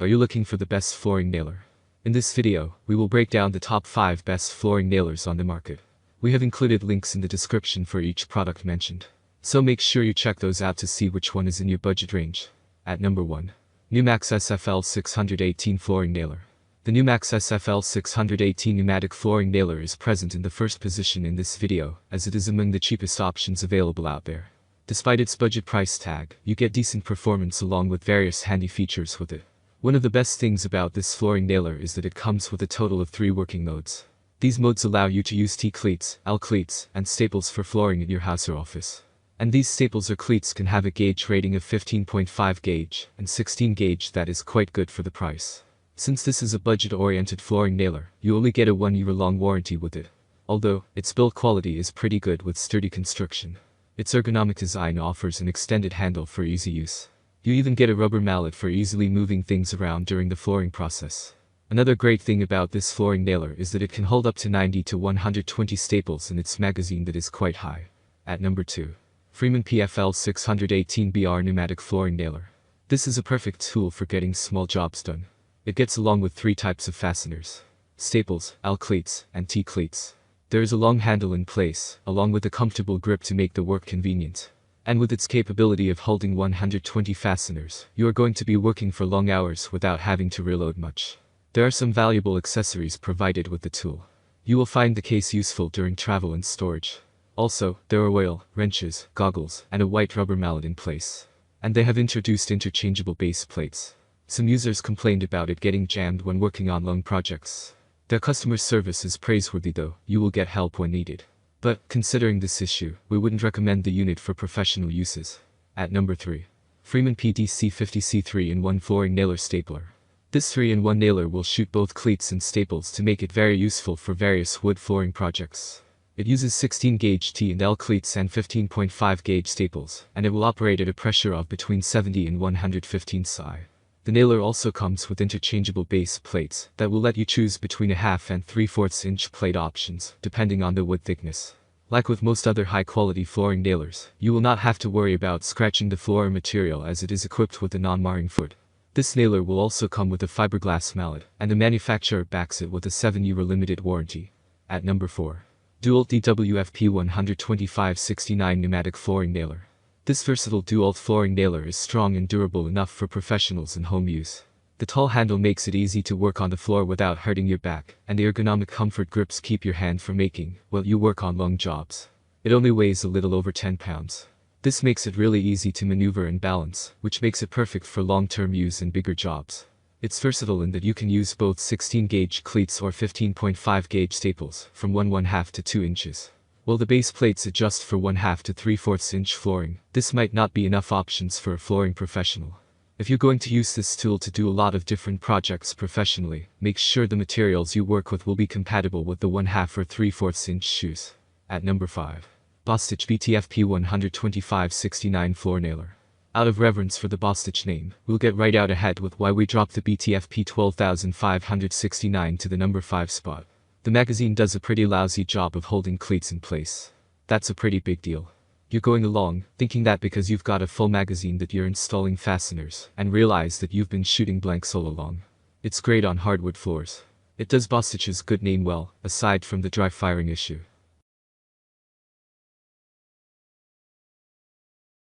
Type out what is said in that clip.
Are you looking for the best flooring nailer? In this video, we will break down the top 5 best flooring nailers on the market. We have included links in the description for each product mentioned, so make sure you check those out to see which one is in your budget range. At number 1. NUMAX SFL 618 Flooring Nailer. The NUMAX SFL 618 pneumatic flooring nailer is present in the first position in this video, as it is among the cheapest options available out there. Despite its budget price tag, you get decent performance along with various handy features with it. One of the best things about this flooring nailer is that it comes with a total of 3 working modes. These modes allow you to use T-cleats, L-cleats, and staples for flooring in your house or office. And these staples or cleats can have a gauge rating of 15.5 gauge and 16 gauge that is quite good for the price. Since this is a budget-oriented flooring nailer, you only get a 1-year-long warranty with it. Although, its build quality is pretty good with sturdy construction. Its ergonomic design offers an extended handle for easy use. You even get a rubber mallet for easily moving things around during the flooring process. Another great thing about this flooring nailer is that it can hold up to 90 to 120 staples in its magazine that is quite high. At number 2. FREEMAN PFL 618 BR Pneumatic Flooring Nailer. This is a perfect tool for getting small jobs done. It gets along with 3 types of fasteners: staples, L-cleats, and T-cleats. There is a long handle in place, along with a comfortable grip to make the work convenient. And with its capability of holding 120 fasteners, you are going to be working for long hours without having to reload much. There are some valuable accessories provided with the tool. You will find the case useful during travel and storage. Also, there are oil, wrenches, goggles, and a white rubber mallet in place. And they have introduced interchangeable base plates. Some users complained about it getting jammed when working on long projects. Their customer service is praiseworthy though, you will get help when needed. But, considering this issue, we wouldn't recommend the unit for professional uses. At number 3. FREEMAN PDC 50C 3-in-1 Flooring Nailer Stapler. This 3-in-1 nailer will shoot both cleats and staples to make it very useful for various wood flooring projects. It uses 16 gauge T and L cleats and 15.5 gauge staples, and it will operate at a pressure of between 70 and 115 psi. The nailer also comes with interchangeable base plates that will let you choose between a 1/2 and 3/4 inch plate options, depending on the wood thickness. Like with most other high-quality flooring nailers, you will not have to worry about scratching the floor material as it is equipped with a non-marring foot. This nailer will also come with a fiberglass mallet, and the manufacturer backs it with a 7-year limited warranty. At number 4. DEWALT DWFP 12569 Pneumatic Flooring Nailer. This versatile DEWALT flooring nailer is strong and durable enough for professionals and home use. The tall handle makes it easy to work on the floor without hurting your back, and the ergonomic comfort grips keep your hand from aching while you work on long jobs. It only weighs a little over 10 pounds. This makes it really easy to maneuver and balance, which makes it perfect for long-term use and bigger jobs. It's versatile in that you can use both 16 gauge cleats or 15.5 gauge staples from 1/1/2 to 2 inches. While the base plates adjust for 1/2 to 3/4 inch flooring, this might not be enough options for a flooring professional. If you're going to use this tool to do a lot of different projects professionally, make sure the materials you work with will be compatible with the 1/2 or 3/4 inch shoes. At number 5. BOSTITCH BTFP 12569 Floor Nailer. Out of reverence for the BOSTITCH name, we'll get right out ahead with why we dropped the BTFP 12569 to the number 5 spot. The magazine does a pretty lousy job of holding cleats in place. That's a pretty big deal. You're going along, thinking that because you've got a full magazine that you're installing fasteners, and realize that you've been shooting blanks all along. It's great on hardwood floors. It does BOSTITCH's good name well, aside from the dry firing issue.